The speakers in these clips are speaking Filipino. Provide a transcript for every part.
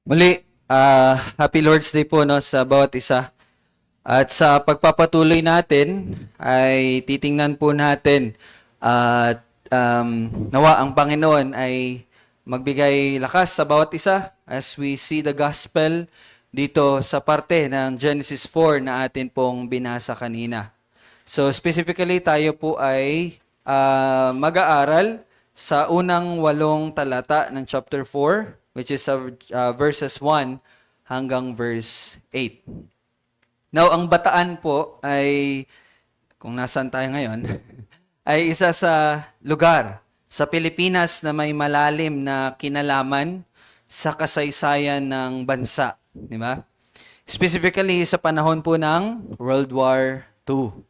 Muli, Happy Lord's Day po no, sa bawat isa. At sa pagpapatuloy natin ay titingnan po natin at nawa ang Panginoon ay magbigay lakas sa bawat isa as we see the gospel dito sa parte ng Genesis 4 na atin pong binasa kanina. So specifically tayo po ay mag-aaral sa unang 8 talata ng chapter 4, which is verses 1 hanggang verse 8. Now, ang Bataan po ay, kung nasaan tayo ngayon, ay isa sa lugar sa Pilipinas na may malalim na kinalaman sa kasaysayan ng bansa. Di ba? Specifically sa panahon po ng World War II.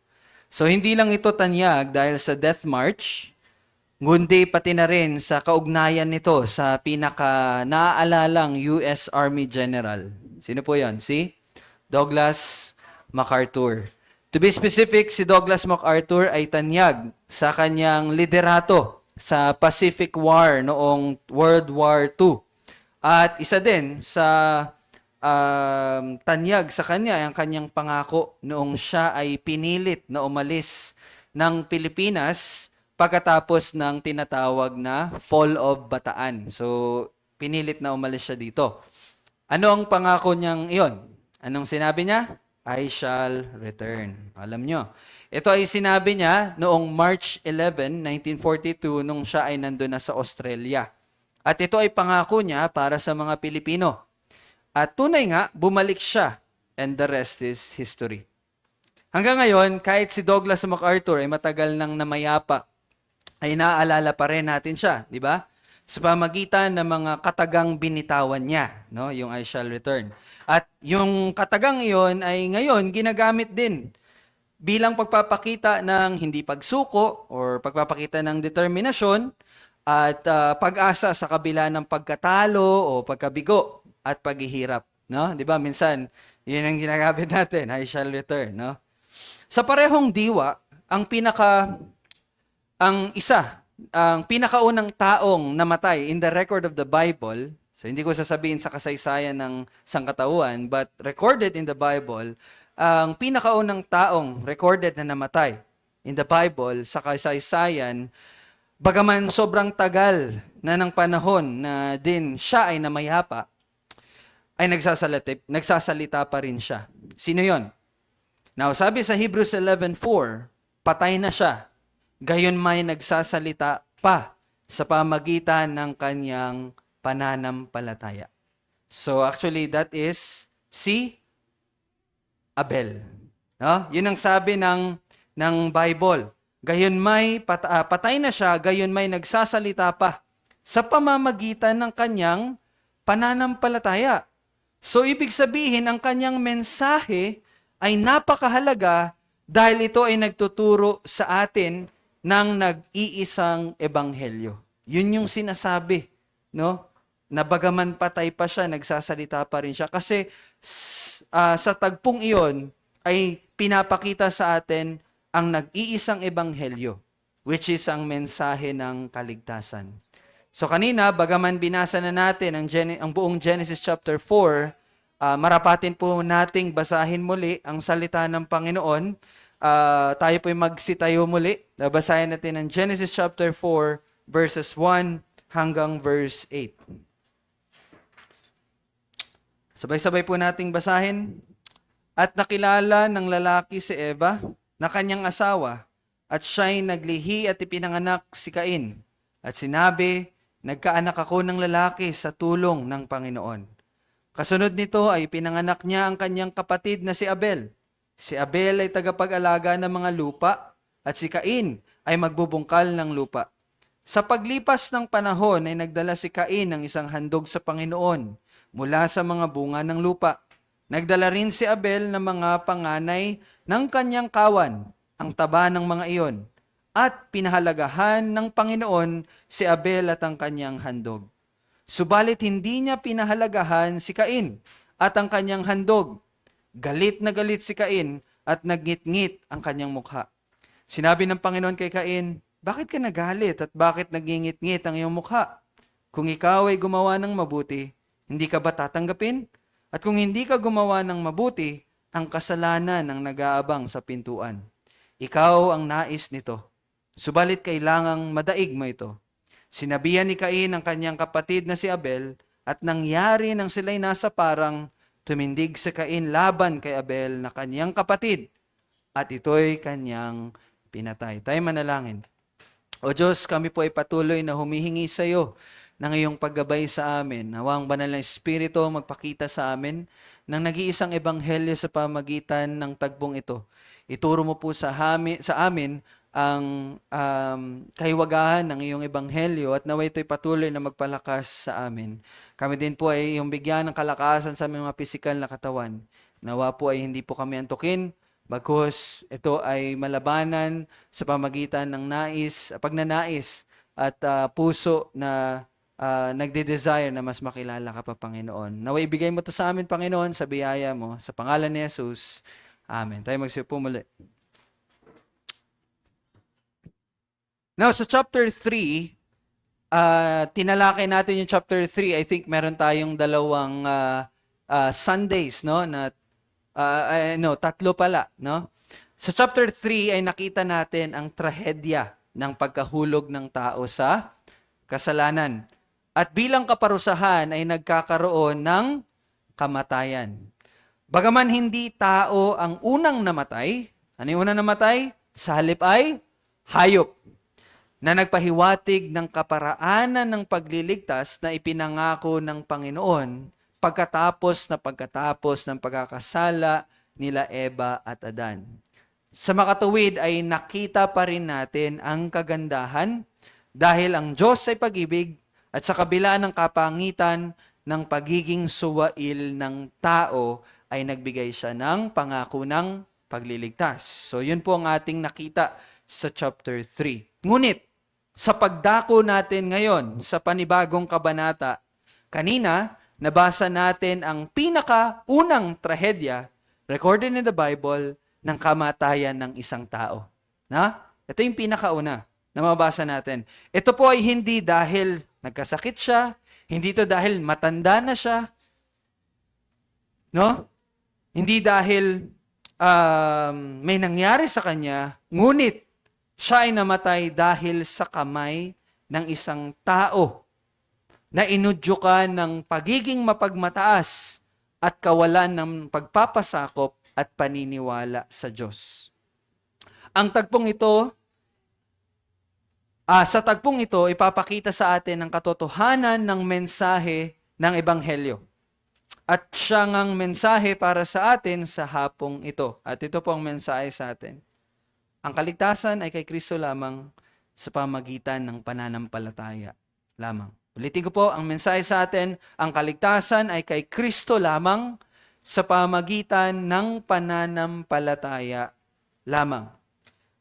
So, hindi lang ito tanyag dahil sa Death March, ngundi pati na rin sa kaugnayan nito sa pinaka naaalalang US Army General. Sino po yon? Si Douglas MacArthur. To be specific, si Douglas MacArthur ay tanyag sa kanyang liderato sa Pacific War noong World War II. At isa din sa tanyag sa kanya ang kanyang pangako noong siya ay pinilit na umalis ng Pilipinas pagkatapos ng tinatawag na Fall of Bataan. So, pinilit na umalis siya dito. Ano ang pangako niyang iyon? Anong sinabi niya? I shall return. Alam nyo. Ito ay sinabi niya noong March 11, 1942, nung siya ay nandun na sa Australia. At ito ay pangako niya para sa mga Pilipino. At tunay nga, bumalik siya. And the rest is history. Hanggang ngayon, kahit si Douglas MacArthur ay matagal nang namayapa, ay naaalala pa rin natin siya, di ba? Sa pamagitan ng mga katagang binitawan niya, no? Yung I shall return. At yung katagang iyon ay ngayon ginagamit din bilang pagpapakita ng hindi pagsuko or pagpapakita ng determinasyon at pag-asa sa kabila ng pagkatalo o pagkabigo at paghihirap, no? 'Di ba? Minsan, 'yun ang ginagamit natin, I shall return, no? Sa parehong diwa, ang pinakaunang taong namatay in the record of the Bible, so hindi ko sasabihin sa kasaysayan ng sangkatauhan, but recorded in the Bible, ang pinakaunang taong recorded na namatay in the Bible sa kasaysayan, bagaman sobrang tagal na ng panahon na din siya ay namayapa, ay nagsasalita pa rin siya. Sino yon? Now, sabi sa Hebrews 11:4, patay na siya, gayon may nagsasalita pa sa pamagitan ng kanyang pananampalataya. So actually, that is si Abel. No? Yun ang sabi ng Bible. Gayon may patay na siya, gayon may nagsasalita pa sa pamamagitan ng kanyang pananampalataya. So ibig sabihin, ang kanyang mensahe ay napakahalaga dahil ito ay nagtuturo sa atin ng nag-iisang ebanghelyo. Yun yung sinasabi, no? Na bagaman patay pa siya, nagsasalita pa rin siya. Kasi sa tagpong iyon ay pinapakita sa atin ang nag-iisang ebanghelyo, which is ang mensahe ng kaligtasan. So kanina, bagaman binasa na natin ang buong Genesis chapter 4, marapatin po nating basahin muli ang salita ng Panginoon. Tayo po'y magsitayo muli. Basahin natin ang Genesis chapter 4, verses 1 hanggang verse 8. Sabay-sabay po nating basahin. At nakilala ng lalaki si Eva na kanyang asawa, at siya'y naglihi at ipinanganak si Cain. At sinabi, nagkaanak ako ng lalaki sa tulong ng Panginoon. Kasunod nito ay pinanganak niya ang kanyang kapatid na si Abel. Si Abel ay tagapag-alaga ng mga lupa at si Cain ay magbubungkal ng lupa. Sa paglipas ng panahon ay nagdala si Cain ng isang handog sa Panginoon mula sa mga bunga ng lupa. Nagdala rin si Abel ng mga panganay ng kanyang kawan, ang taba ng mga iyon, at pinahalagahan ng Panginoon si Abel at ang kanyang handog. Subalit hindi niya pinahalagahan si Cain at ang kanyang handog. Galit na galit si Cain at nagngit-ngit ang kanyang mukha. Sinabi ng Panginoon kay Cain, bakit ka nagalit at bakit nagngingit-ngit ang iyong mukha? Kung ikaw ay gumawa ng mabuti, Hindi ka ba tatanggapin? At kung hindi ka gumawa ng mabuti, ang kasalanan ang nag-aabang sa pintuan. Ikaw ang nais nito. Subalit kailangang madaig mo ito. Sinabihan ni Cain ang kanyang kapatid na si Abel, at nangyari nang sila'y nasa parang, tumindig si Cain laban kay Abel na kanyang kapatid, at ito'y kanyang pinatay. Tayo manalangin. O Diyos, kami po ay patuloy na humihingi sa iyo ng iyong paggabay sa amin. Nawa ang banal na Espiritu magpakita sa amin ng nag-iisang ebanghelyo sa pamagitan ng tagbong ito. Ituro mo po sa amin ang kahiwagahan ng iyong ebanghelyo at nawa ito'y patuloy na magpalakas sa amin. Kami din po ay iyong bigyan ng kalakasan sa aming mga pisikal na katawan. Nawa po ay hindi po kami antukin, bagkus ito ay malabanan sa pamagitan ng pagnanais at puso na nagde-desire na mas makilala ka pa, Panginoon. Naway ibigay mo to sa amin, Panginoon, sa biyaya mo. Sa pangalan ni Jesus. Amen. Tayo magsiupo muli. Now, sa chapter 3, tinalakay natin yung chapter 3. I think meron tayong dalawang Sundays, no? Tatlo pala, no? Sa chapter 3 ay nakita natin ang trahedya ng pagkahulog ng tao sa kasalanan. At bilang kaparusahan ay nagkakaroon ng kamatayan. Bagaman hindi tao ang unang namatay, ano yung unang namatay? Sa halip ay hayop, na nagpahiwatig ng kaparaanan ng pagliligtas na ipinangako ng Panginoon pagkatapos ng pagkakasala nila Eva at Adan. Sa makatuwid ay nakita pa rin natin ang kagandahan dahil ang Diyos ay pag-ibig at sa kabila ng kapangitan ng pagiging suwail ng tao ay nagbigay siya ng pangako ng pagliligtas. So yun po ang ating nakita sa chapter 3. Ngunit, sa pagdako natin ngayon sa panibagong kabanata, kanina, nabasa natin ang pinakaunang trahedya recorded in the Bible ng kamatayan ng isang tao. Ito yung pinakauna na mabasa natin. Ito po ay hindi dahil nagkasakit siya, hindi ito dahil matanda na siya, no? Hindi dahil may nangyari sa kanya, ngunit siya ay namatay dahil sa kamay ng isang tao na inudyukan ng pagiging mapagmataas at kawalan ng pagpapasakop at paniniwala sa Diyos. Ang tagpong ito, sa tagpong ito, ipapakita sa atin ang katotohanan ng mensahe ng Ebanghelyo. At siya ngang mensahe para sa atin sa hapong ito. At ito po ang mensahe sa atin. Ang kaligtasan ay kay Kristo lamang sa pamagitan ng pananampalataya lamang. Ulitin ko po, ang mensahe sa atin, ang kaligtasan ay kay Kristo lamang sa pamagitan ng pananampalataya lamang.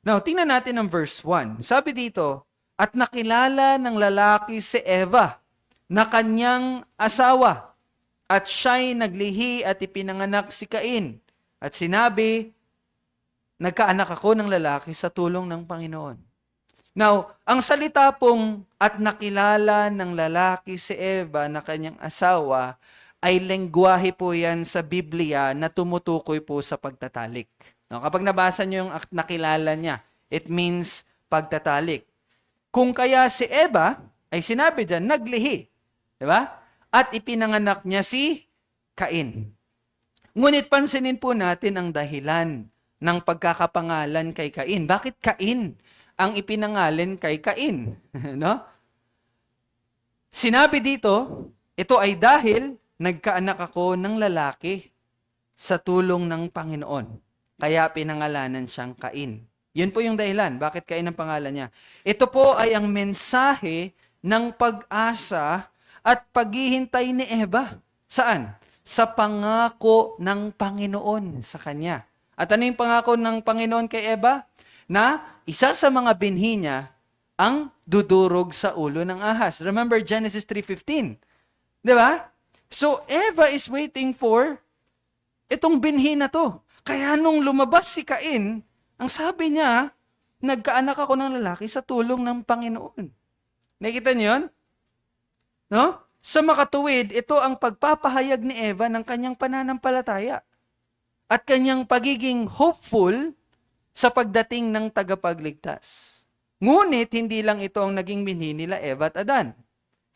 Now, tingnan natin ang verse 1. Sabi dito, at nakilala ng lalaki si Eva na kanyang asawa, at siya'y naglihi at ipinanganak si Cain. At sinabi, nagkaanak ako ng lalaki sa tulong ng Panginoon. Now, ang salita pong at nakilala ng lalaki si Eva na kanyang asawa ay lengguwahe po yan sa Biblia na tumutukoy po sa pagtatalik. No, kapag nabasa niyo yung nakilala niya, it means pagtatalik. Kung kaya si Eva, ay sinabi dyan, naglihi. Diba? At ipinanganak niya si Cain. Ngunit pansinin po natin ang dahilan ng pagkakapangalan kay Cain. Bakit Cain ang ipinangalan kay Cain? No? Sinabi dito, ito ay dahil nagkaanak ako ng lalaki sa tulong ng Panginoon. Kaya pinangalanan siyang Cain. Yun po yung dahilan. Bakit Cain ang pangalan niya? Ito po ay ang mensahe ng pag-asa at paghihintay ni Eva. Saan? Sa pangako ng Panginoon sa kanya. At ano yung pangako ng Panginoon kay Eva? Na isa sa mga binhi niya ang dudurog sa ulo ng ahas. Remember Genesis 3:15. Di ba? So Eva is waiting for itong binhi na to. Kaya nung lumabas si Cain, ang sabi niya, nagkaanak ako ng lalaki sa tulong ng Panginoon. Nakita niyo yun? No? Sa makatuwid, ito ang pagpapahayag ni Eva ng kanyang pananampalataya at kanyang pagiging hopeful sa pagdating ng tagapagligtas. Ngunit hindi lang ito ang naging binhi nila Eva at Adan.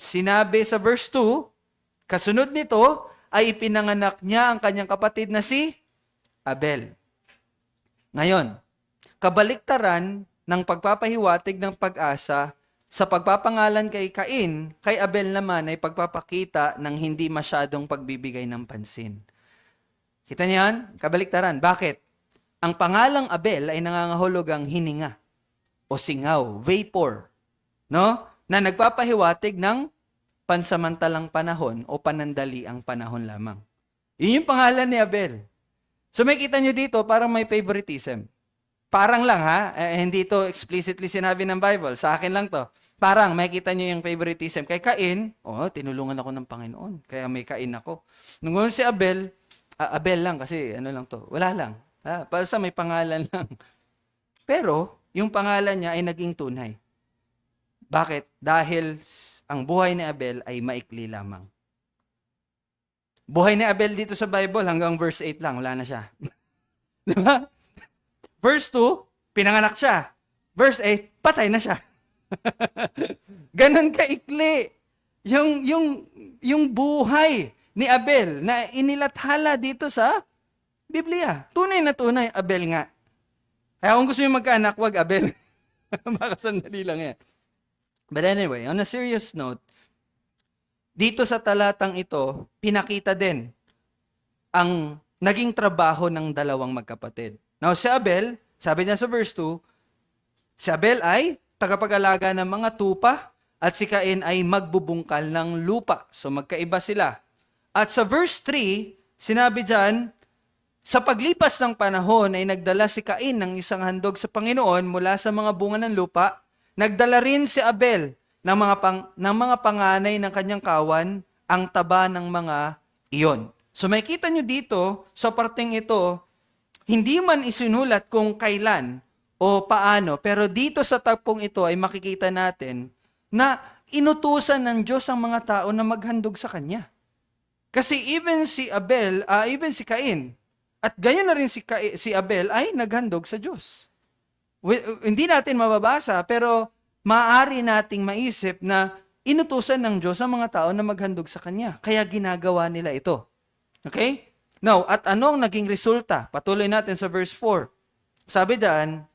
Sinabi sa verse 2, kasunod nito ay ipinanganak niya ang kanyang kapatid na si Abel. Ngayon, kabaliktaran ng pagpapahiwatig ng pag-asa sa pagpapangalan kay Cain, kay Abel naman ay pagpapakita ng hindi masyadong pagbibigay ng pansin. Kita niyan? Kabaliktaran. Bakit? Ang pangalang Abel ay nangangahulugang hininga o singaw, vapor, no? Na nagpapahiwatig ng pansamantalang panahon o panandaliang panahon lamang. Yun yung pangalan ni Abel. So may kita nyo dito, parang may favoritism. Parang lang ha, hindi to explicitly sinabi ng Bible. Sa akin lang to. Parang makita nyo yung favoritism. Kay Cain, tinulungan ako ng Panginoon. Kaya may Cain ako. Nung si Abel, Abel lang kasi ano lang to. Wala lang. Basta may pangalan lang. Pero, yung pangalan niya ay naging tunay. Bakit? Dahil ang buhay ni Abel ay maikli lamang. Buhay ni Abel dito sa Bible hanggang verse 8 lang. Wala na siya. Diba? Verse 2, pinanganak siya. Verse 8, patay na siya. Ganon kaikli. Yung buhay ni Abel na inilathala dito sa Biblia. Tunay na tunay, Abel nga. Kaya kung gusto nyo magkaanak, wag Abel. Baka sandali lang yan. But anyway, on a serious note, dito sa talatang ito, pinakita din ang naging trabaho ng dalawang magkapatid. Now, si Abel, sabi niya sa verse 2, si Abel ay tagapag-alaga ng mga tupa at si Cain ay magbubungkal ng lupa. So, magkaiba sila. At sa verse 3, sinabi dyan, sa paglipas ng panahon ay nagdala si Cain ng isang handog sa Panginoon mula sa mga bunga ng lupa. Nagdala rin si Abel ng mga panganay ng kanyang kawan, ang taba ng mga iyon. So, makikita nyo dito, sa parteng ito, hindi man isinulat kung kailan o paano, pero dito sa tagpong ito ay makikita natin na inutusan ng Diyos ang mga tao na maghandog sa Kanya. Kasi even si Cain, at ganyan na rin si Abel ay naghandog sa Diyos. Hindi natin mababasa, pero maaari nating maisip na inutusan ng Diyos ang mga tao na maghandog sa Kanya. Kaya ginagawa nila ito. Okay? Now, at anong naging resulta? Patuloy natin sa verse 4. Sabi daan,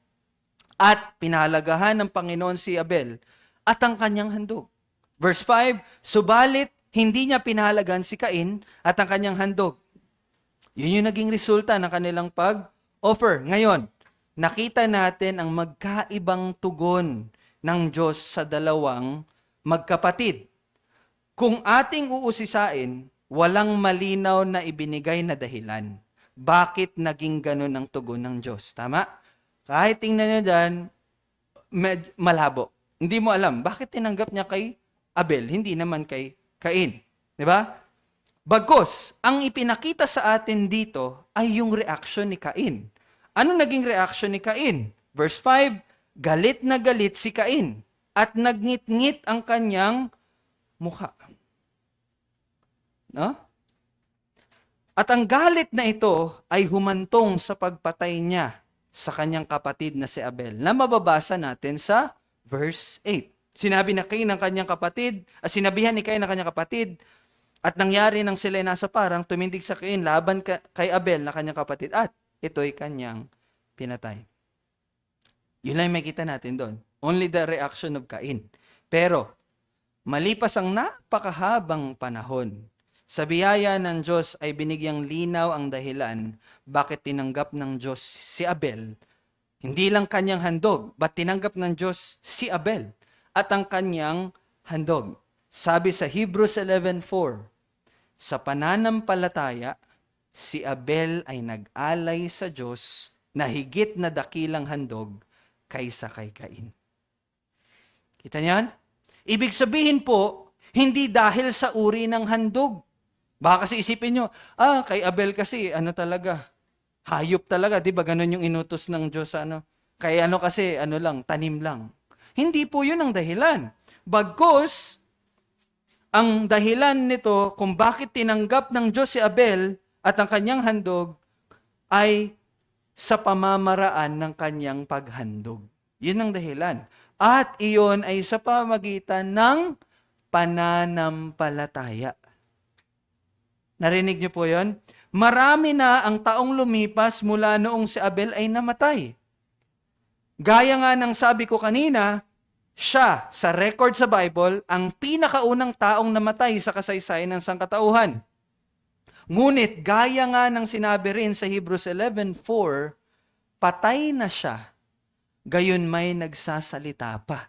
at pinahalagahan ng Panginoon si Abel at ang kanyang handog. Verse 5, subalit hindi niya pinahalagahan si Cain at ang kanyang handog. Yun yung naging resulta ng kanilang pag-offer. Ngayon, nakita natin ang magkaibang tugon ng Diyos sa dalawang magkapatid. Kung ating uusisain, walang malinaw na ibinigay na dahilan. Bakit naging ganun ang tugon ng Diyos? Tama? Kahit tingnan nyo dyan, malabo. Hindi mo alam, bakit tinanggap niya kay Abel, hindi naman kay Cain? Diba? Bagkus, ang ipinakita sa atin dito ay yung reaksyon ni Cain. Ano naging reaksyon ni Cain? Verse 5, galit na galit si Cain at nagngit-ngit ang kanyang mukha. No? At ang galit na ito ay humantong sa pagpatay niya sa kanyang kapatid na si Abel, na mababasa natin sa verse 8. Sinabi na Cain ng kanyang kapatid, sinabihan ni Cain ng kanyang kapatid, at nangyari nang sila nasa parang, tumindig sa Cain laban kay Abel na kanyang kapatid, at ito'y kanyang pinatay. Yun lang may kita natin doon. Only the reaction of Cain. Pero, malipas ang napakahabang panahon, sa biyaya ng Diyos ay binigyang linaw ang dahilan bakit tinanggap ng Diyos si Abel. Hindi lang kanyang handog, but tinanggap ng Diyos si Abel at ang kanyang handog. Sabi sa Hebrews 11:4, sa pananampalataya, si Abel ay nag-alay sa Diyos na higit na dakilang handog kaysa kay Cain. Kita niyan? Ibig sabihin po, hindi dahil sa uri ng handog. Baka kasi isipin nyo, kay Abel kasi, talaga, hayop talaga, di ba? Ganon yung inutos ng Diyos, Kay kasi, tanim lang. Hindi po yun ang dahilan. Bagkus, ang dahilan nito kung bakit tinanggap ng Diyos si Abel at ang kanyang handog ay sa pamamaraan ng kanyang paghandog. Yun ang dahilan. At iyon ay sa pamagitan ng pananampalataya. Narinig niyo po yun? Marami na ang taong lumipas mula noong si Abel ay namatay. Gaya nga ng sabi ko kanina, siya, sa record sa Bible, ang pinakaunang taong namatay sa kasaysayan ng sangkatauhan. Ngunit, gaya nga ng sinabi rin sa Hebrews 11:4, patay na siya, gayon may nagsasalita pa.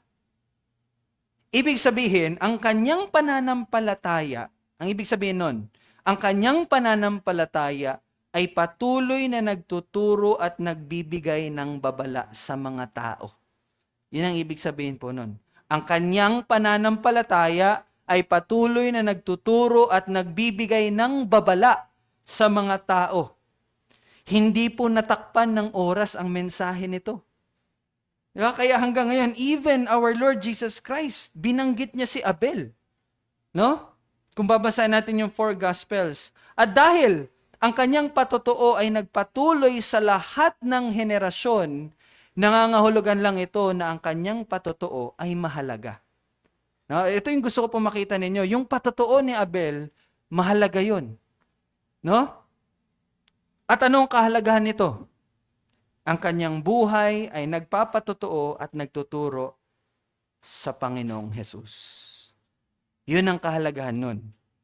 Ibig sabihin, ang kanyang pananampalataya, ang ibig sabihin nun, ang kanyang pananampalataya ay patuloy na nagtuturo at nagbibigay ng babala sa mga tao. Yun ang ibig sabihin po nun. Ang kanyang pananampalataya ay patuloy na nagtuturo at nagbibigay ng babala sa mga tao. Hindi po natakpan ng oras ang mensahe nito. Kaya hanggang ngayon, even our Lord Jesus Christ, binanggit niya si Abel. No? Kung babasahin natin yung 4 Gospels. At dahil ang kanyang patotoo ay nagpatuloy sa lahat ng henerasyon, nangangahulugan lang ito na ang kanyang patotoo ay mahalaga. No, ito yung gusto ko po makita ninyo. Yung patotoo ni Abel, mahalaga yun. No? At anong kahalagahan nito? Ang kanyang buhay ay nagpapatotoo at nagtuturo sa Panginoong Hesus. Yun ang kahalagahan nun.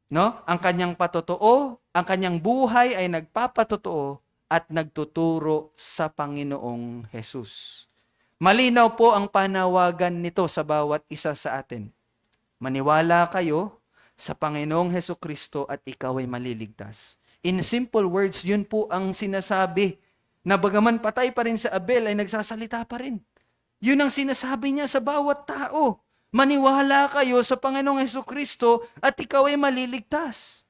No? Ang kanyang patotoo, ang kanyang buhay ay nagpapatotoo at nagtuturo sa Panginoong Hesus. Malinaw po ang panawagan nito sa bawat isa sa atin. Maniwala kayo sa Panginoong Hesukristo at ikaw ay maliligtas. In simple words, yun po ang sinasabi na bagaman patay pa rin sa Abel ay nagsasalita pa rin. Yun ang sinasabi niya sa bawat tao. Maniwala kayo sa Panginoong Hesukristo at ikaw ay maliligtas.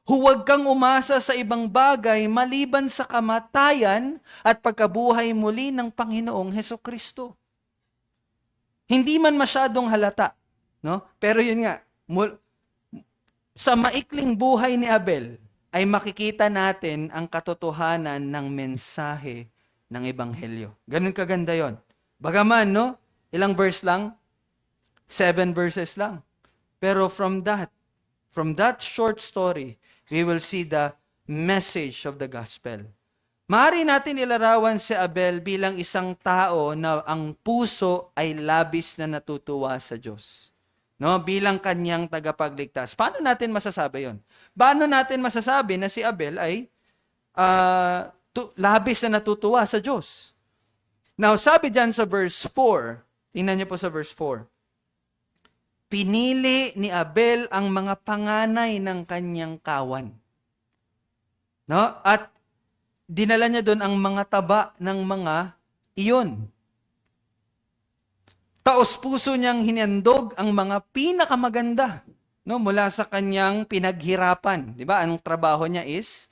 Huwag kang umasa sa ibang bagay maliban sa kamatayan at pagkabuhay muli ng Panginoong Hesukristo. Hindi man masyadong halata, no? Pero yun nga, sa maikling buhay ni Abel ay makikita natin ang katotohanan ng mensahe ng Ebanghelyo. Ganun kaganda yon. Bagaman, no? Ilang verse lang? 7 verses lang. Pero from that short story, we will see the message of the gospel. Maaari natin ilarawan si Abel bilang isang tao na ang puso ay labis na natutuwa sa Diyos. No, bilang kanyang tagapagligtas. Paano natin masasabi 'yon? Paano natin masasabi na si Abel ay labis na natutuwa sa Diyos? Now, sabi diyan sa verse 4, tingnan niyo po sa verse 4. Pinili ni Abel ang mga panganay ng kanyang kawan. No? At dinala niya doon ang mga taba ng mga iyon. Taos-puso niyang hinandog ang mga pinakamaganda, no, mula sa kanyang pinaghirapan. 'Di ba? Anong trabaho niya is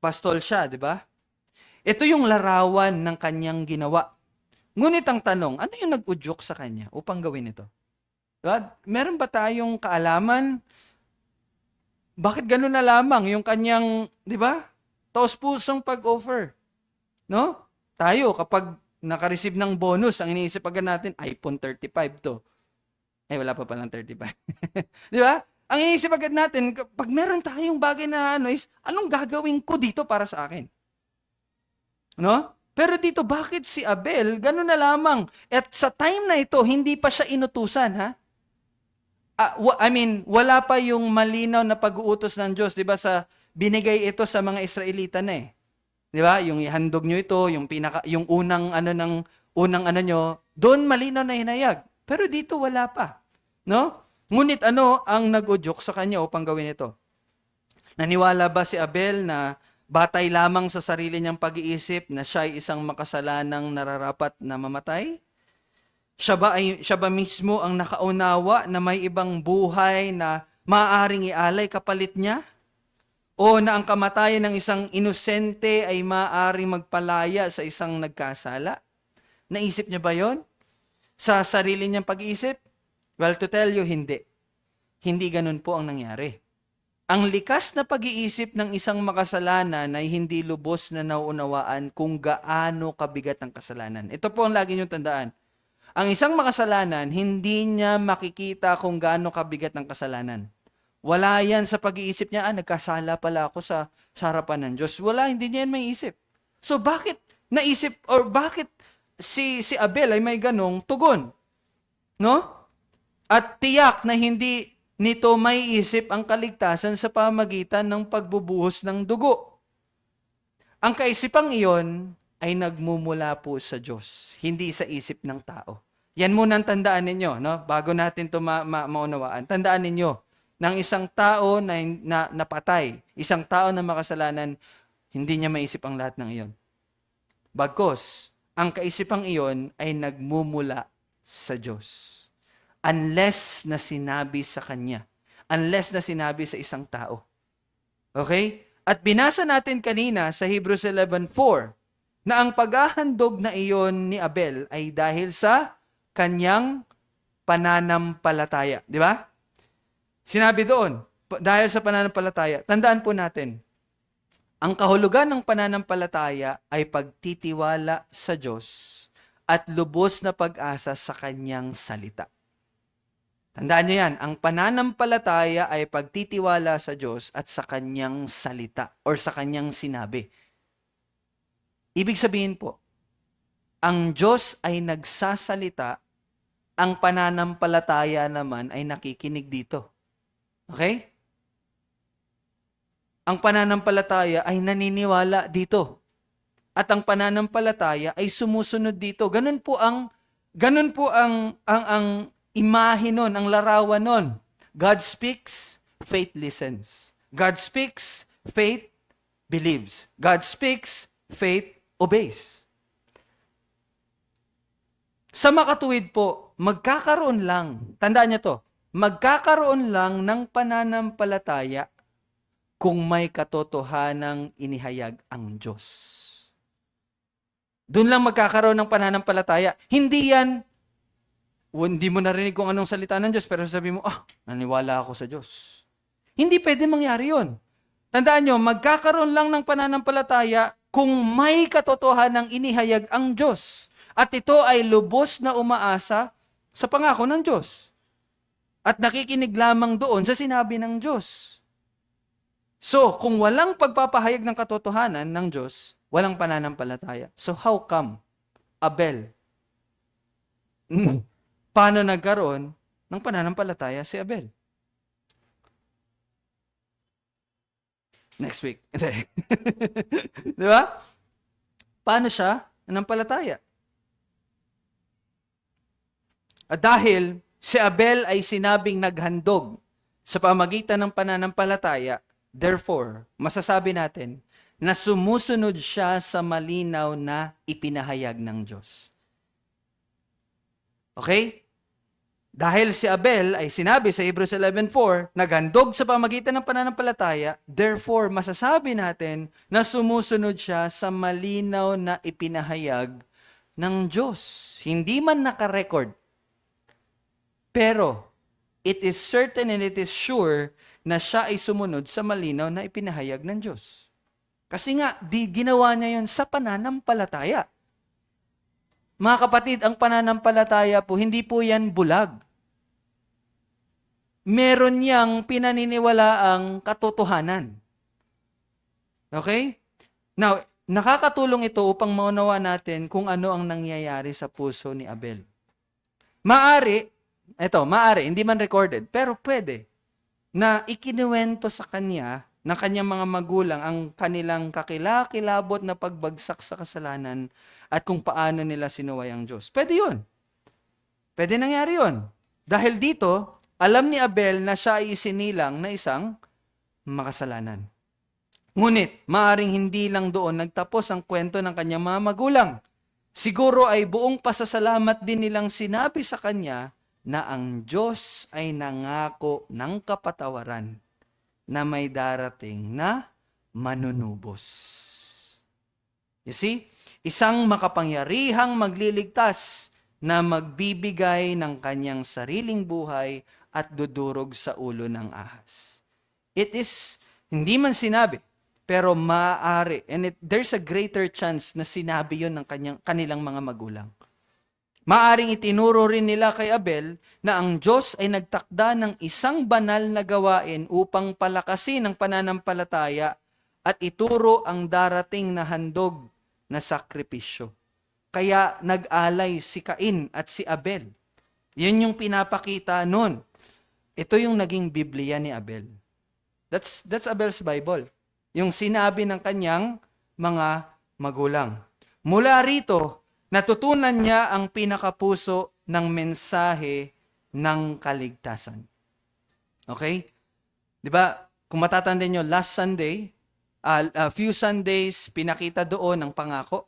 pastol siya, 'di ba? Ito yung larawan ng kanyang ginawa. Ngunit ang tanong, ano yung nag-udyok sa kanya upang gawin ito? God, meron ba tayong kaalaman? Bakit gano'n na lamang yung kanyang, 'di ba? Taos-pusong pag-offer. No? Tayo kapag naka-receive ng bonus, ang iniisip agad natin, iPhone 35 to. Wala pa palang 35. 'Di ba? Ang iniisip agad natin, pag meron tayong bagay na is, anong gagawin ko dito para sa akin? No? Pero dito, bakit si Abel, gano'n na lamang? At sa time na ito, hindi pa siya inutusan, ha? Wala pa yung malinaw na pag-uutos ng Diyos, 'di ba? Binigay ito sa mga Israelita na 'Di ba? Yung ihandog nyo ito, yung unang nyo, doon malinaw na hinayag. Pero dito wala pa, no? Ngunit ano ang nag-udyok sa kanya upang gawin ito? Naniwala ba si Abel na batay lamang sa sarili niyang pag-iisip na siya ay isang makasalanang nararapat na mamatay? Siya ba mismo ang nakaunawa na may ibang buhay na maaaring ialay kapalit niya? O na ang kamatayan ng isang inosente ay maaaring magpalaya sa isang nagkasala? Naisip niya ba yon? Sa sarili niyang pag-iisip? Well, to tell you, hindi. hindi ganun po ang nangyari. Ang likas na pag-iisip ng isang makasalanan ay hindi lubos na nauunawaan kung gaano kabigat ang kasalanan. Ito po ang lagi niyong tandaan. Ang isang makasalanan, hindi niya makikita kung gaano kabigat ang kasalanan. Wala yan sa pag-iisip niya, nagkasala pala ako sa harapan ng Diyos. Wala, hindi niya yan maiisip. So bakit naisip or bakit si Abel ay may ganong tugon? No? At tiyak na hindi nito may isip ang kaligtasan sa pamagitan ng pagbubuhos ng dugo. Ang kaisipang iyon ay nagmumula po sa Diyos, hindi sa isip ng tao. Yan muna ang tandaan ninyo, no? Bago natin ito maunawaan. Tandaan ninyo, ng isang tao na napatay, isang tao na makasalanan, hindi niya maisip ang lahat ng iyon. Bagkus, ang kaisipang iyon ay nagmumula sa Diyos. Unless na sinabi sa kanya. Unless na sinabi sa isang tao. Okay? At binasa natin kanina sa Hebrews 11:4 na ang paghahandog na iyon ni Abel ay dahil sa kanyang pananampalataya. Di ba? Sinabi doon, dahil sa pananampalataya. Tandaan po natin, ang kahulugan ng pananampalataya ay pagtitiwala sa Diyos at lubos na pag-asa sa kanyang salita. Tandaan niyo yan, ang pananampalataya ay pagtitiwala sa Diyos at sa kanyang salita or sa kanyang sinabi. Ibig sabihin po, ang Diyos ay nagsasalita, ang pananampalataya naman ay nakikinig dito. Okay? Ang pananampalataya ay naniniwala dito. At ang pananampalataya ay sumusunod dito. Ganun po ang imahe nun, ang larawan nun. God speaks, faith listens. God speaks, faith believes. God speaks, faith obeys. Sa makatuwid po, magkakaroon lang, tandaan niyo to, magkakaroon lang ng pananampalataya kung may katotohanang inihayag ang Diyos. Doon lang magkakaroon ng pananampalataya. Hindi yan, hindi mo narinig kung anong salita ng Diyos, pero sabi mo, naniwala ako sa Diyos. Hindi pwede mangyari yun. Tandaan nyo, magkakaroon lang ng pananampalataya kung may katotohanang inihayag ang Diyos. At ito ay lubos na umaasa sa pangako ng Diyos. At nakikinig lamang doon sa sinabi ng Diyos. So, kung walang pagpapahayag ng katotohanan ng Diyos, walang pananampalataya. So, how come Abel? Paano nagkaroon ng pananampalataya si Abel? Next week. Di ba? Paano siya nanampalataya? At dahil si Abel ay sinabing naghandog sa pamagitan ng pananampalataya, therefore, masasabi natin na sumusunod siya sa malinaw na ipinahayag ng Diyos. Okay? Dahil si Abel ay sinabi sa Hebrews 11:4, naghandog sa pamagitan ng pananampalataya, therefore, masasabi natin na sumusunod siya sa malinaw na ipinahayag ng Diyos. Hindi man nakarecord, pero it is certain and it is sure na siya ay sumunod sa malinaw na ipinahayag ng Diyos. Kasi nga, ginawa niya yon sa pananampalataya. Mga kapatid, ang pananampalataya po, hindi po yan bulag. Meron niyang pinaniniwalaang katotohanan. Okay? Now, nakakatulong ito upang maunawa natin kung ano ang nangyayari sa puso ni Abel. Maari, hindi man recorded, pero pwede na ikinuwento sa kanya ng kanyang mga magulang ang kanilang kakilakilabot na pagbagsak sa kasalanan at kung paano nila sinuway ang Diyos. Pwede yun. Pwede nangyari yun. Dahil dito, alam ni Abel na siya ay isinilang na isang makasalanan. Ngunit, maaring hindi lang doon nagtapos ang kwento ng kanyang mga magulang. Siguro ay buong pasasalamat din nilang sinabi sa kanya na ang Diyos ay nangako ng kapatawaran na may darating na manunubos. You see? Isang makapangyarihang magliligtas na magbibigay ng kanyang sariling buhay at dudurog sa ulo ng ahas. It is, hindi man sinabi, pero maaari. And there's a greater chance na sinabi yon ng kanilang mga magulang. Maaring itinuro rin nila kay Abel na ang Diyos ay nagtakda ng isang banal na gawain upang palakasin ang pananampalataya at ituro ang darating na handog na sakripisyo. Kaya nag-alay si Cain at si Abel. Yun yung pinapakita nun. Ito yung naging Biblia ni Abel. That's Abel's Bible. Yung sinabi ng kanyang mga magulang. Mula rito, natutunan niya ang pinakapuso ng mensahe ng kaligtasan. Okay? 'Di ba? Kung matatandaan niyo, last Sunday, a few Sundays, pinakita doon ang pangako.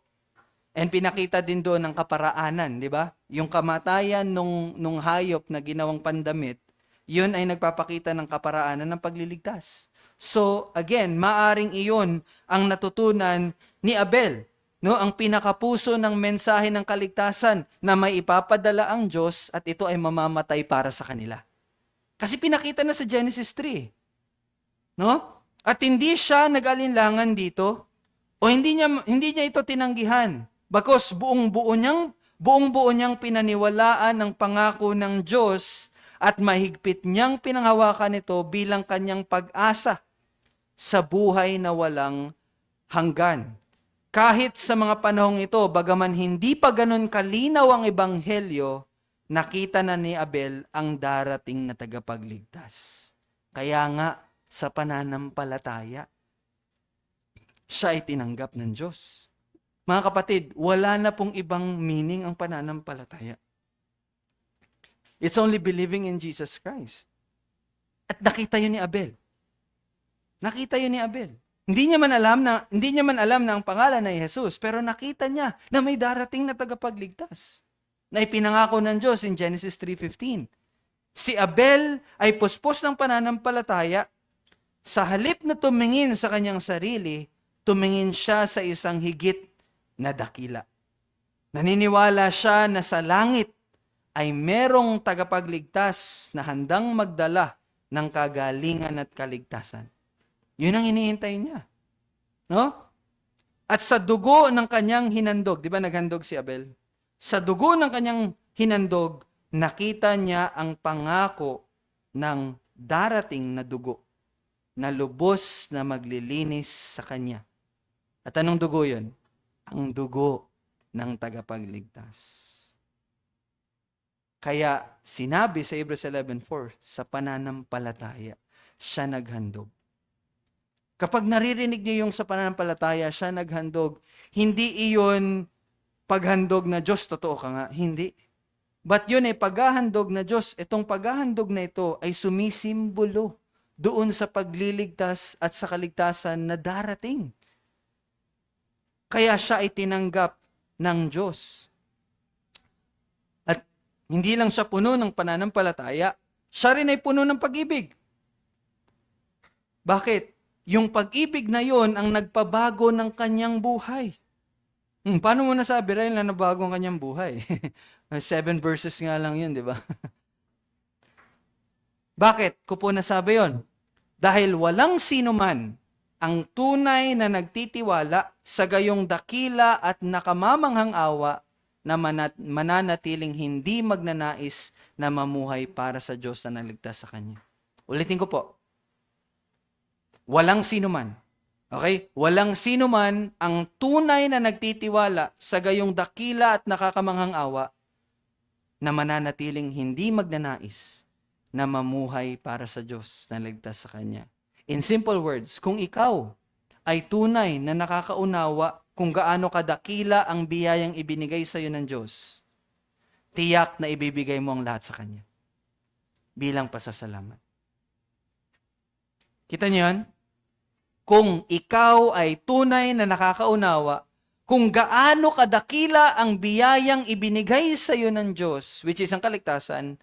And pinakita din doon ang kaparaanan, 'di ba? Yung kamatayan nung hayop na ginawang pandamit, yun ay nagpapakita ng kaparaanan ng pagliligtas. So, again, maaring iyon ang natutunan ni Abel. No, ang pinakapuso ng mensahe ng kaligtasan na may ipapadala ang Diyos at ito ay mamamatay para sa kanila. Kasi pinakita na sa Genesis 3. No? At hindi siya nag-alinlangan dito o hindi niya ito tinanggihan. Bakos buong-buo niyang pinaniwalaan ang pangako ng Diyos at mahigpit niyang pinanghawakan ito bilang kanyang pag-asa sa buhay na walang hanggan. Kahit sa mga panahong ito, bagaman hindi pa ganun kalinaw ang ebanghelyo, nakita na ni Abel ang darating na tagapagligtas. Kaya nga, sa pananampalataya, siya ay tinanggap ng Diyos. Mga kapatid, wala na pong ibang meaning ang pananampalataya. It's only believing in Jesus Christ. At nakita yun ni Abel. Nakita yun ni Abel. Hindi niya man alam na ang pangalan ay Jesus, pero nakita niya na may darating na tagapagligtas na ipinangako ng Diyos in Genesis 3:15. Si Abel ay puspos ng pananampalataya. Sa halip na tumingin sa kanyang sarili, tumingin siya sa isang higit na dakila. Naniniwala siya na sa langit ay merong tagapagligtas na handang magdala ng kagalingan at kaligtasan. Yun ang hinihintay niya. No? At sa dugo ng kanyang hinandog, di ba naghandog si Abel? Sa dugo ng kanyang hinandog, nakita niya ang pangako ng darating na dugo na lubos na maglilinis sa kanya. At anong dugo yun? Ang dugo ng tagapagligtas. Kaya sinabi sa Hebrews 11:4, sa pananampalataya, siya naghandog. Kapag naririnig niyo yung sa pananampalataya, siya naghandog, hindi iyon paghandog na Diyos, totoo ka nga, hindi. But yun ay paghahandog na Diyos, itong paghahandog na ito ay sumisimbolo doon sa pagliligtas at sa kaligtasan na darating. Kaya siya ay tinanggap ng Diyos. At hindi lang siya puno ng pananampalataya, siya rin ay puno ng pag-ibig. Bakit? Yung pag-ibig na yon ang nagpabago ng kanyang buhay. Paano mo nasabi rin na nabago ang kanyang buhay? 7 verses nga lang yun, di ba? Bakit ko po nasabi yon? Dahil walang sino man ang tunay na nagtitiwala sa gayong dakila at nakamamanghang awa na mananatiling hindi magnanais na mamuhay para sa Diyos na naligtas sa Kanya. Ulitin ko po. Walang sino man. Okay? Walang sino man ang tunay na nagtitiwala sa gayong dakila at nakakamanghang awa na mananatiling hindi magnanais na mamuhay para sa Diyos na ligtas sa Kanya. In simple words, kung ikaw ay tunay na nakakaunawa kung gaano kadakila ang biyayang ibinigay sa iyo ng Diyos, tiyak na ibibigay mo ang lahat sa Kanya bilang pasasalamat. Kita niyo yan? Kung ikaw ay tunay na nakakaunawa, kung gaano kadakila ang biyayang ibinigay sa iyo ng Diyos, which is ang kaligtasan,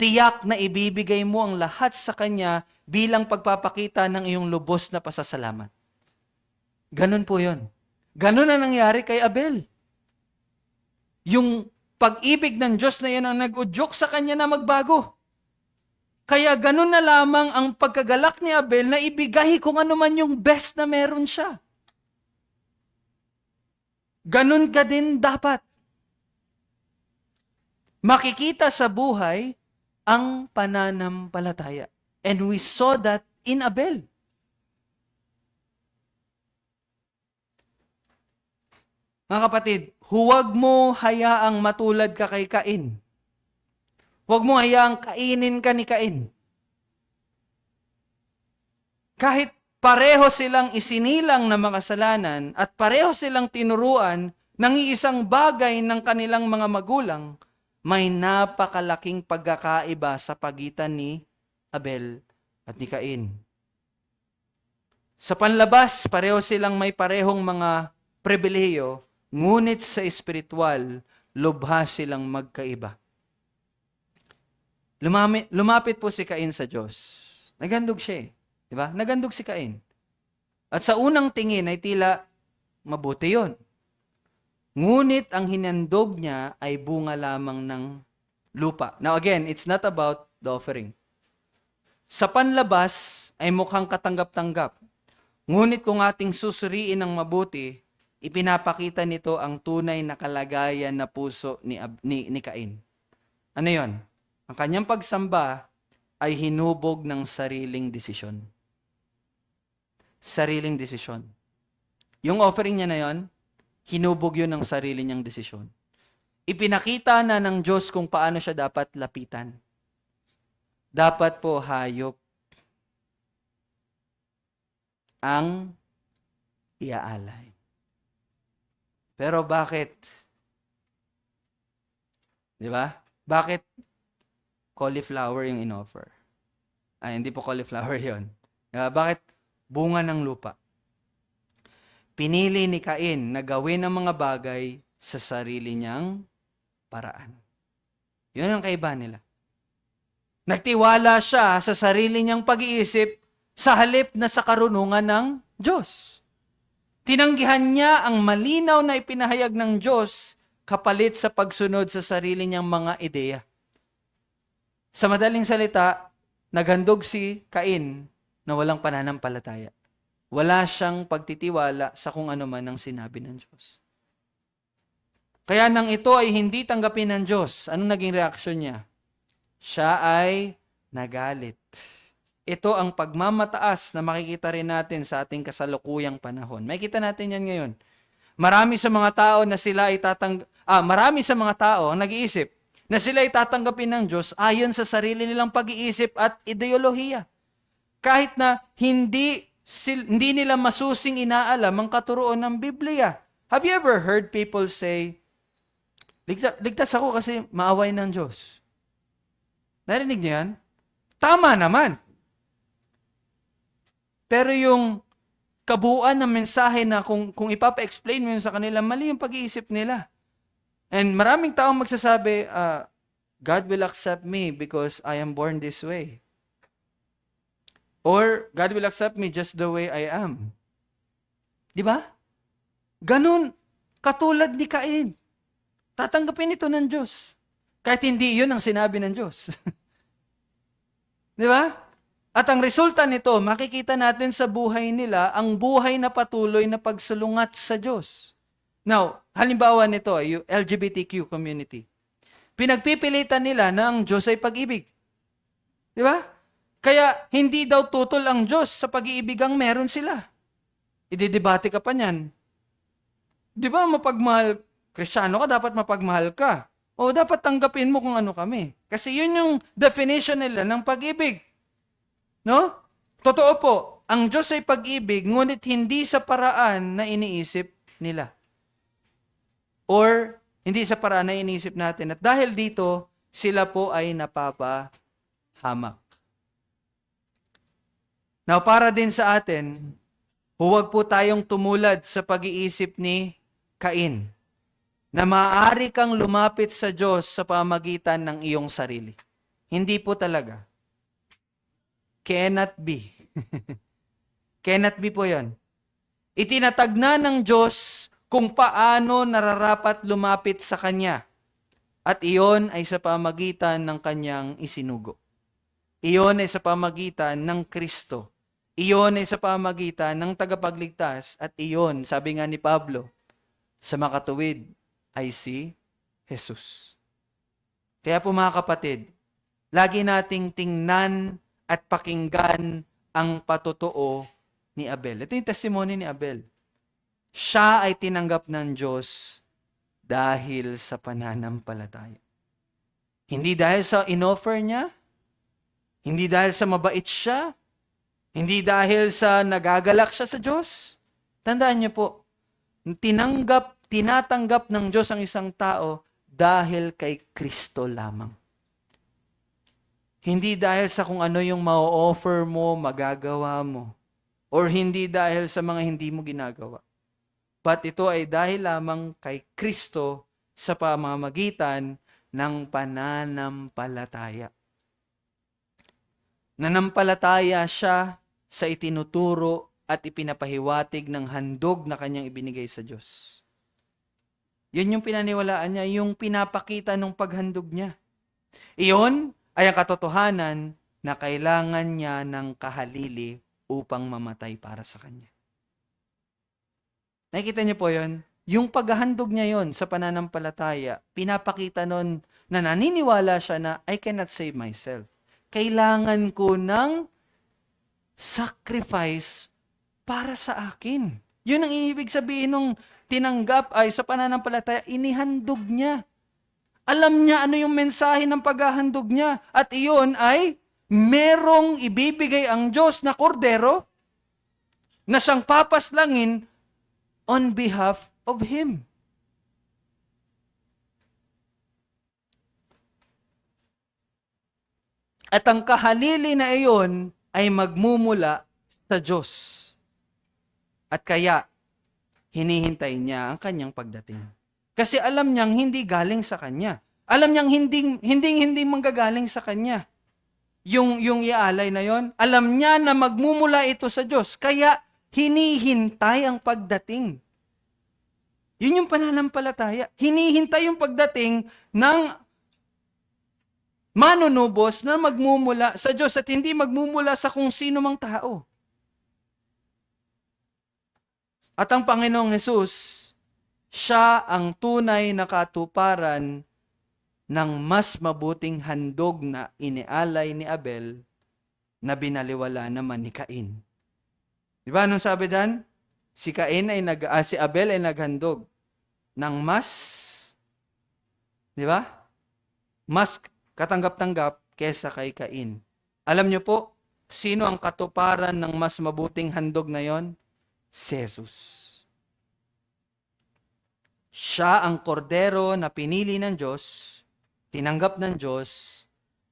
tiyak na ibibigay mo ang lahat sa Kanya bilang pagpapakita ng iyong lubos na pasasalamat. Ganun po yun. Ganun ang nangyari kay Abel. Yung pag-ibig ng Diyos na yun ang nag-udyok sa kanya na magbago. Kaya ganun na lamang ang pagkagalak ni Abel na ibigay kung ano man yung best na meron siya. Ganun ka din dapat. Makikita sa buhay ang pananampalataya. And we saw that in Abel. Mga kapatid, huwag mo hayaang matulad ka kay Cain. Huwag mo hayaang kainin ka ni Cain. Kahit pareho silang isinilang na makasalanan at pareho silang tinuruan ng iisang bagay ng kanilang mga magulang, may napakalaking pagkakaiba sa pagitan ni Abel at ni Cain. Sa panlabas, pareho silang may parehong mga pribilehiyo, ngunit sa espiritual, lubha silang magkaiba. Lumapit po si Cain sa Diyos. Nagandog siya eh. Diba? Nagandog si Cain. At sa unang tingin ay tila mabuti yon. Ngunit ang hinandog niya ay bunga lamang ng lupa. Now again, it's not about the offering. Sa panlabas ay mukhang katanggap-tanggap. Ngunit kung ating susuriin ng mabuti, ipinapakita nito ang tunay na kalagayan na puso ni Cain. Ano yon? Ang kanyang pagsamba ay hinubog ng sariling desisyon. Sariling desisyon. Yung offering niya na yon, hinubog yun ng sarili niyang desisyon. Ipinakita na ng Diyos kung paano siya dapat lapitan. Dapat po hayop ang iaalay. Pero bakit? Di ba? Bakit cauliflower yung in-offer? Ay, hindi po cauliflower yon. Bakit bunga ng lupa? Pinili ni Cain na gawin ang mga bagay sa sarili niyang paraan. Yun ang kaiba nila. Nagtiwala siya sa sarili niyang pag-iisip sa halip na sa karunungan ng Diyos. Tinanggihan niya ang malinaw na ipinahayag ng Diyos kapalit sa pagsunod sa sarili niyang mga ideya. Sa madaling salita, naghandog si Cain na walang pananampalataya. Wala siyang pagtitiwala sa kung ano man ang sinabi ng Diyos. Kaya nang ito ay hindi tanggapin ng Diyos, anong naging reaksyon niya? Siya ay nagalit. Ito ang pagmamataas na makikita rin natin sa ating kasalukuyang panahon. Makikita natin yan ngayon. Marami sa mga tao ang nag-iisip na sila ay tatanggapin ng Diyos ayon sa sarili nilang pag-iisip at ideolohiya. Kahit na hindi nila masusing inaalam ang katuruan ng Biblia. Have you ever heard people say, ligtas ako kasi maaway ng Diyos? Narinig niyo yan? Tama naman. Pero yung kabuuan ng mensahe na kung ipapa-explain mo yun sa kanila, mali yung pag-iisip nila. And maraming taong magsasabi, God will accept me because I am born this way. Or, God will accept me just the way I am. Di ba? Ganun, katulad ni Cain. Tatanggapin ito ng Diyos. Kahit hindi yun ang sinabi ng Diyos. Di ba? At ang resulta nito, makikita natin sa buhay nila, ang buhay na patuloy na pagsalungat sa Diyos. Now, halimbawa nito, yung LGBTQ community. Pinagpipilitan nila na ang Diyos ay pag-ibig. Di ba? Kaya hindi daw tutol ang Diyos sa pag-iibig ang meron sila. Ididebate ka pa niyan. Di ba mapagmahal, Kristiyano ka, dapat mapagmahal ka. O dapat tanggapin mo kung ano kami. Kasi yun yung definition nila ng pag-ibig. No? Totoo po, ang Diyos ay pag-ibig, ngunit hindi sa paraan na iniisip nila. Or hindi sa paraan na iniisip natin. At dahil dito, sila po ay napapahamak. Now, para din sa atin, huwag po tayong tumulad sa pag-iisip ni Cain na maaari kang lumapit sa Diyos sa pamagitan ng iyong sarili. Hindi po talaga. Cannot be. Cannot be po yon. Itinatag na ng Diyos kung paano nararapat lumapit sa Kanya. At iyon ay sa pamagitan ng Kanyang isinugo. Iyon ay sa pamagitan ng Kristo. Iyon ay sa pamagitan ng tagapagligtas at iyon, sabi nga ni Pablo, sa makatuwid ay si Jesus. Kaya po mga kapatid, lagi nating tingnan at pakinggan ang patotoo ni Abel. Ito yung testimony ni Abel. Siya ay tinanggap ng Diyos dahil sa pananampalataya. Hindi dahil sa inoffer niya, hindi dahil sa mabait siya, hindi dahil sa nagagalak siya sa Diyos. Tandaan niyo po, tinatanggap ng Diyos ang isang tao dahil kay Kristo lamang. Hindi dahil sa kung ano yung ma-offer mo, magagawa mo. Or hindi dahil sa mga hindi mo ginagawa. But ito ay dahil lamang kay Kristo sa pamamagitan ng pananampalataya. Nanampalataya siya sa itinuturo at ipinapahiwatig ng handog na kanyang ibinigay sa Diyos. Yun yung pinaniwalaan niya, yung pinapakita ng paghandog niya. Iyon ay ang katotohanan na kailangan niya ng kahalili upang mamatay para sa kanya. Nakikita niyo po yun? Yung paghahandog niya yon sa pananampalataya, pinapakita nun na naniniwala siya na I cannot save myself. Kailangan ko ng sacrifice para sa akin. Yun ang ibig sabihin nung tinanggap ay sa pananampalataya, inihandog niya. Alam niya ano yung mensahe ng paghahandog niya. At iyon ay merong ibibigay ang Diyos na kordero na siyang papaslangin on behalf of Him. At ang kahalili na iyon ay magmumula sa Diyos. At kaya, hinihintay niya ang kanyang pagdating. Kasi alam niyang hindi galing sa kanya. Alam niyang hindi manggagaling sa kanya. Yung iaalay na yon, alam niya na magmumula ito sa Diyos. Kaya, hinihintay ang pagdating. Yun yung pananampalataya. Hinihintay yung pagdating ng manunubos na magmumula sa Diyos at hindi magmumula sa kung sino mang tao. At ang Panginoong Hesus, siya ang tunay na katuparan ng mas mabuting handog na inialay ni Abel na binaliwala naman ni Cain. Di ba anong sabi dan? Si Abel ay naghandog ng mas, di ba? Mas katanggap-tanggap kesa kay Cain. Alam niyo po, sino ang katuparan ng mas mabuting handog na yon? Si Jesus. Siya ang kordero na pinili ng Diyos, tinanggap ng Diyos,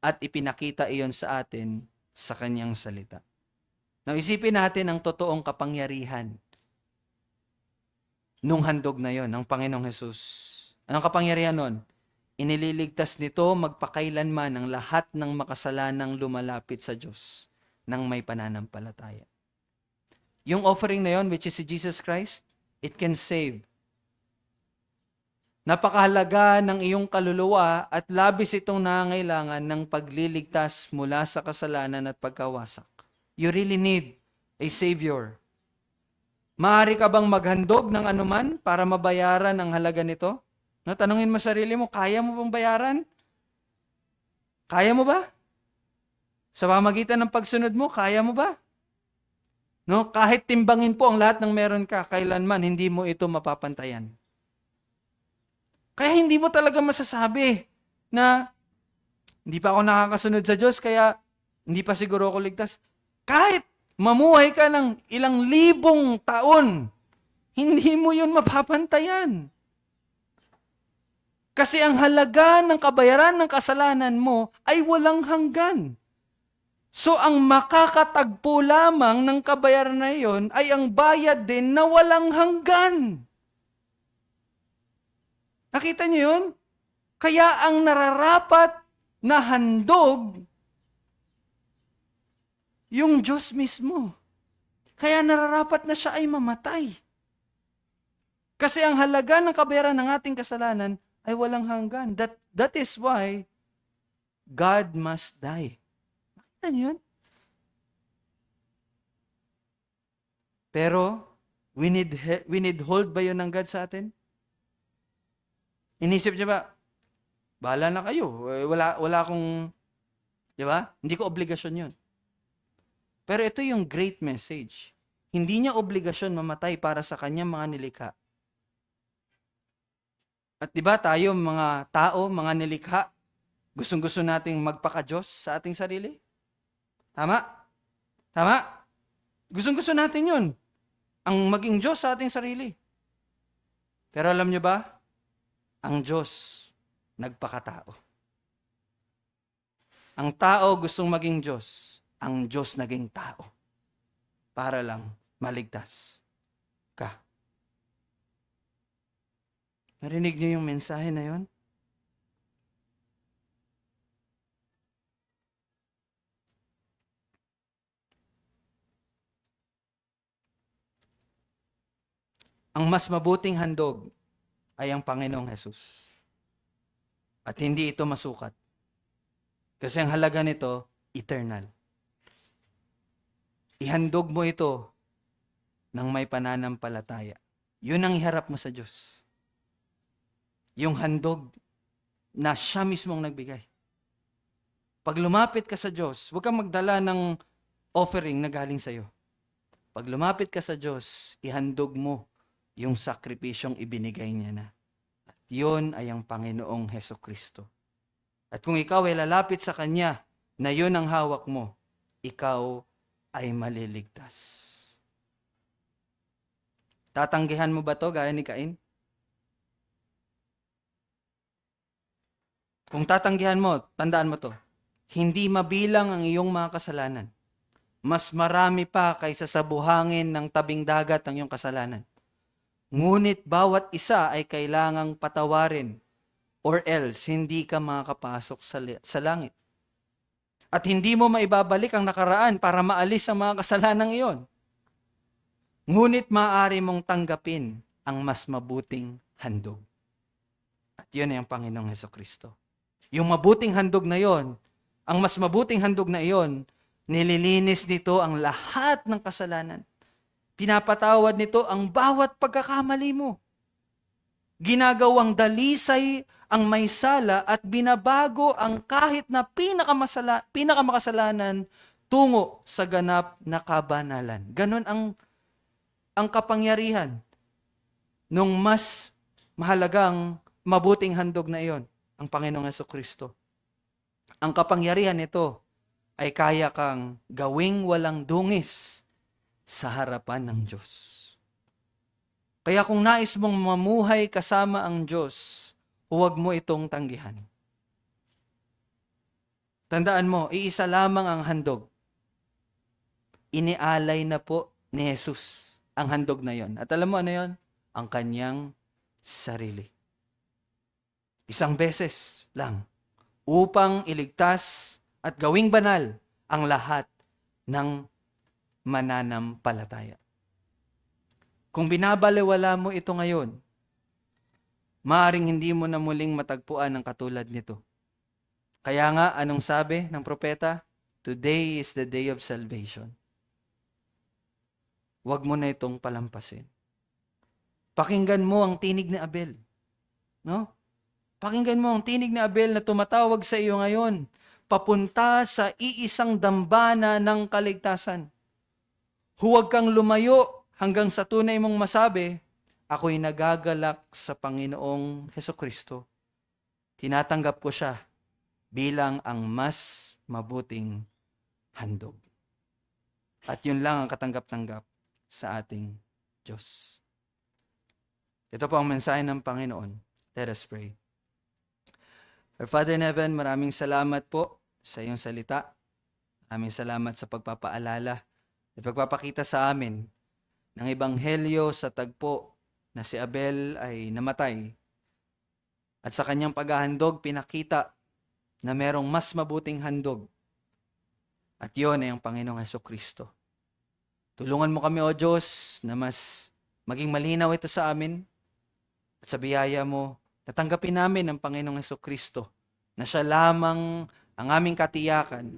at ipinakita iyon sa atin sa kanyang salita. Now, isipin natin ang totoong kapangyarihan nung handog na yon, ng Panginoong Hesus. Anong kapangyarihan nun? Inililigtas nito magpakailanman ang lahat ng makasalanang lumalapit sa Diyos ng may pananampalataya. Yung offering na yon, which is si Jesus Christ, it can save. Napakahalaga ng iyong kaluluwa at labis itong nangangailangan ng pagliligtas mula sa kasalanan at pagkawasak. You really need a Savior. Maaari ka bang maghandog ng anuman para mabayaran ang halaga nito? Tanungin mo sarili mo, kaya mo bang bayaran? Kaya mo ba? Sa pamagitan ng pagsunod mo, kaya mo ba? No, kahit timbangin po ang lahat ng meron ka, kailanman hindi mo ito mapapantayan. Kaya hindi mo talaga masasabi na hindi pa ako nakakasunod sa Diyos, kaya hindi pa siguro ako ligtas. Kahit mamuhay ka ng ilang libong taon, hindi mo yun mapapantayan. Kasi ang halaga ng kabayaran ng kasalanan mo ay walang hanggan. So ang makakatagpo lamang ng kabayaran na iyon ay ang bayad din na walang hanggan. Nakita niyo yun? Kaya ang nararapat na handog, yung Diyos mismo. Kaya nararapat na siya ay mamatay. Kasi ang halaga ng kabayaran ng ating kasalanan ay walang hanggan. That is why God must die. Nakita niyo yun? Pero, we need hold ba yun ng God sa atin? Inisip niya ba, bahala na kayo. Wala akong, di ba? Hindi ko obligasyon yun. Pero ito yung great message. Hindi niya obligasyon mamatay para sa kanyang mga nilikha. At di ba tayo mga tao, mga nilikha, gustong-gusto nating magpaka-Diyos sa ating sarili? Tama? Tama? Gustong-gusto natin yun. Ang maging Diyos sa ating sarili. Pero alam niyo ba? Ang Diyos nagpakatao. Ang tao gustong maging Diyos. Ang Diyos naging tao. Para lang maligtas ka. Narinig niyo yung mensahe na yon? Ang mas mabuting handog ay ang Panginoong Hesus. At hindi ito masukat. Kasi ang halaga nito, eternal. Ihandog mo ito ng may pananampalataya. Yun ang iharap mo sa Diyos. Yung handog na siya mismong nagbigay. Pag lumapit ka sa Diyos, huwag kang magdala ng offering na galing sa iyo. Pag lumapit ka sa Diyos, ihandog mo yung sakripisyong ibinigay niya na. At yun ay ang Panginoong Hesukristo. At kung ikaw ay lalapit sa Kanya, na yun ang hawak mo, ikaw ay maliligtas. Tatanggihan mo ba to gaya ni Cain? Kung tatanggihan mo, tandaan mo to, hindi mabilang ang iyong mga kasalanan. Mas marami pa kaysa sa buhangin ng tabing dagat ang iyong kasalanan. Ngunit bawat isa ay kailangang patawarin or else hindi ka makakapasok sa langit. At hindi mo maibabalik ang nakaraan para maalis ang mga kasalanang iyon. Ngunit maaari mong tanggapin ang mas mabuting handog. At yun ay ang Panginoong Hesukristo. Yung mabuting handog na yon, ang mas mabuting handog na iyon, nililinis nito ang lahat ng kasalanan. Pinapatawad nito ang bawat pagkakamali mo. Ginagawang dalisay ang may sala at binabago ang kahit na pinakamakasalanan tungo sa ganap na kabanalan. Ganon ang kapangyarihan nung mas mahalagang mabuting handog na iyon, ang Panginoong Hesukristo. Ang kapangyarihan nito ay kaya kang gawing walang dungis sa harapan ng Diyos. Kaya kung nais mong mamuhay kasama ang Diyos, huwag mo itong tanggihan. Tandaan mo, iisa lamang ang handog. Inialay na po ni Jesus ang handog na yon. At alam mo ano yon? Ang kanyang sarili. Isang beses lang upang iligtas at gawing banal ang lahat ng mananampalataya. Kung binabalewala mo ito ngayon, maaring hindi mo na muling matagpuan ang katulad nito. Kaya nga, anong sabi ng propeta? Today is the day of salvation. Huwag mo na itong palampasin. Pakinggan mo ang tinig ni Abel. No? Pakinggan mo ang tinig ni Abel na tumatawag sa iyo ngayon, papunta sa iisang dambana ng kaligtasan. Huwag kang lumayo hanggang sa tunay mong masabi, ako'y nagagalak sa Panginoong Hesukristo. Tinatanggap ko siya bilang ang mas mabuting handog. At yun lang ang katanggap-tanggap sa ating Diyos. Ito po ang mensahe ng Panginoon. Let us pray. Our Father in Heaven, maraming salamat po sa iyong salita. Maraming salamat sa pagpapaalala at pagpapakita sa amin ng ebanghelyo sa tagpo na si Abel ay namatay. At sa kanyang paghahandog, pinakita na merong mas mabuting handog. At yun ay ang Panginoong Hesukristo. Tulungan mo kami, O Diyos, na mas maging malinaw ito sa amin at sa biyaya mo, natanggapin namin ang Panginoong Hesukristo na siya lamang ang aming katiyakan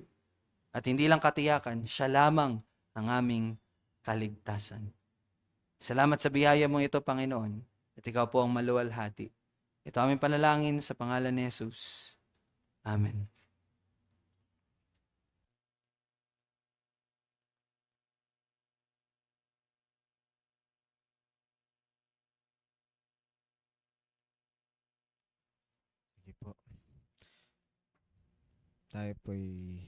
At hindi lang katiyakan, siya lamang ang aming kaligtasan. Salamat sa biyaya mo ito, Panginoon, at ikaw po ang maluwalhati. Ito aming panalangin sa pangalan ni Jesus. Amen. Sige po. Tayo po'y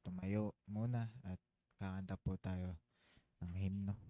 tumayo muna at kakanta po tayo ng himno.